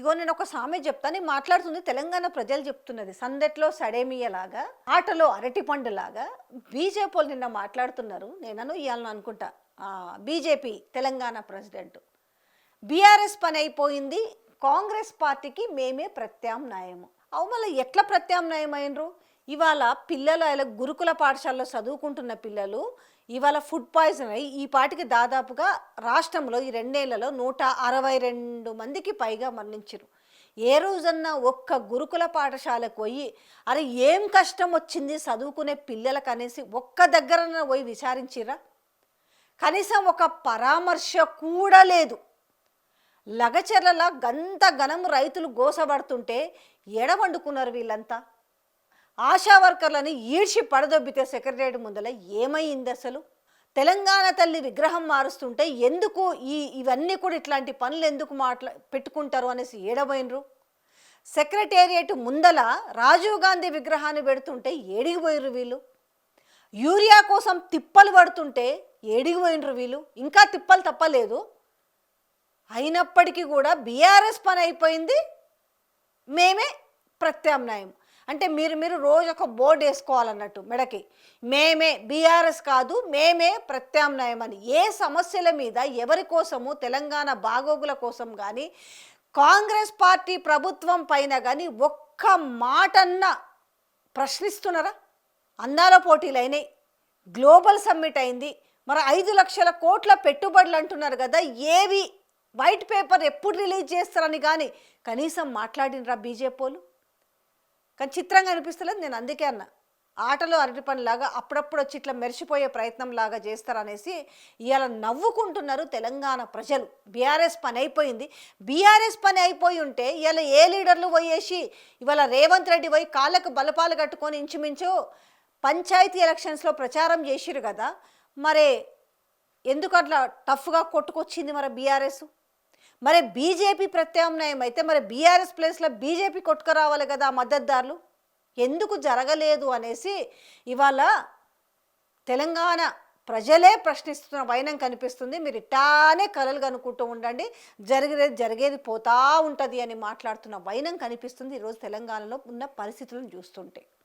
ఇగో నేను ఒక సామెత చెప్తాను. నేను మాట్లాడుతుంది తెలంగాణ ప్రజలు చెప్తున్నది. సందెట్లో సడేమియలాగా, ఆటలో అరటిపండులాగా బీజేపీలు నిన్న మాట్లాడుతున్నారు. నేనను ఇయాలను అనుకుంటా. BJP Telangana president. బీఆర్ఎస్ పని అయిపోయింది. కాంగ్రెస్ పార్టీకి మేమే ప్రత్యామ్నాయము. అవు మళ్ళీ ఎట్లా ప్రత్యామ్నాయం అయినరు? ఇవాళ పిల్లలు గురుకుల పాఠశాలలో చదువుకుంటున్న పిల్లలు ఇవాళ ఫుడ్ పాయిజన్ అయ్యి ఈ పాటికి దాదాపుగా రాష్ట్రంలో ఈ 2 ఏళ్లలో 162 మందికి పైగా మరణించారు. ఏ రోజన్నా ఒక్క గురుకుల పాఠశాలకు పోయి అరే ఏం కష్టం వచ్చింది చదువుకునే పిల్లలకు అనేసి ఒక్క దగ్గర పోయి విచారించిరా? కనీసం ఒక పరామర్శ కూడా లేదు. లగచెర్ల గంత గనం రైతులు గోసపడుతుంటే ఎడవండుకున్నారు వీళ్ళంతా. ఆశా వర్కర్లని ఈడ్చి పడదొబ్బితే సెక్రటరియట్ ముందల ఏమైంది అసలు? తెలంగాణ తల్లి విగ్రహం మారుస్తుంటే ఎందుకు ఇవన్నీ కూడా ఇట్లాంటి పనులు ఎందుకు పెట్టుకుంటారు అనేసి ఏడబోయినరు? సెక్రటేరియట్ ముందల రాజీవ్ గాంధీ విగ్రహాన్ని పెడుతుంటే ఏడిగిపోయినరు వీళ్ళు. యూరియా కోసం తిప్పలు పడుతుంటే ఏడిగిపోయినరు వీళ్ళు. ఇంకా తిప్పలు తప్పలేదు. అయినప్పటికీ కూడా బీఆర్ఎస్ పని అయిపోయింది, మేమే ప్రత్యామ్నాయం. అంటే మీరు రోజు ఒక బోర్డు వేసుకోవాలన్నట్టు మెడకి, మేమే బీఆర్ఎస్ కాదు మేమే ప్రత్యామ్నాయం అని. ఏ సమస్యల మీద ఎవరి కోసము తెలంగాణ బాగోగుల కోసం కానీ కాంగ్రెస్ పార్టీ ప్రభుత్వం పైన కానీ ఒక్క మాటన్నా ప్రశ్నిస్తున్నారా? అందాల పోటీలు అయినాయి, గ్లోబల్ సమ్మిట్ అయింది, మరి 5 లక్షల కోట్ల పెట్టుబడులు అంటున్నారు కదా, ఏవి వైట్ పేపర్ ఎప్పుడు రిలీజ్ చేస్తారని కానీ కనీసం మాట్లాడినరా బీజేపీలు? కానీ చిత్రంగా అనిపిస్తలేదు. నేను అందుకే అన్న, ఆటలో అరటిపనిలాగా అప్పుడప్పుడు వచ్చి ఇట్లా మెరిసిపోయే ప్రయత్నం లాగా చేస్తారనేసి ఇవాళ నవ్వుకుంటున్నారు తెలంగాణ ప్రజలు. బీఆర్ఎస్ పని అయిపోయింది. బీఆర్ఎస్ పని అయిపోయి ఉంటే ఇవాళ ఏ లీడర్లు పోయేసి ఇవాళ రేవంత్ రెడ్డి పోయి కాళ్ళకు బలపాలు కట్టుకొని ఇంచుమించు పంచాయతీ ఎలక్షన్స్లో ప్రచారం చేసిరు కదా, మరి ఎందుకు అట్లా టఫ్గా కొట్టుకొచ్చింది మరి బీఆర్ఎస్? మరి బీజేపీ ప్రత్యామ్నాయం అయితే మరి బీఆర్ఎస్ ప్లేస్లో బీజేపీ కొట్టుకురావాలి కదా మద్దతుదారులు. ఎందుకు జరగలేదు అనేసి ఇవాళ తెలంగాణ ప్రజలే ప్రశ్నిస్తున్న వైనం కనిపిస్తుంది. మీరు ఇట్టానే కలలు కనుక్కుంటూ ఉండండి, జరిగేది పోతా ఉంటుంది అని మాట్లాడుతున్న వైనం కనిపిస్తుంది ఈరోజు తెలంగాణలో ఉన్న పరిస్థితులను చూస్తుంటే.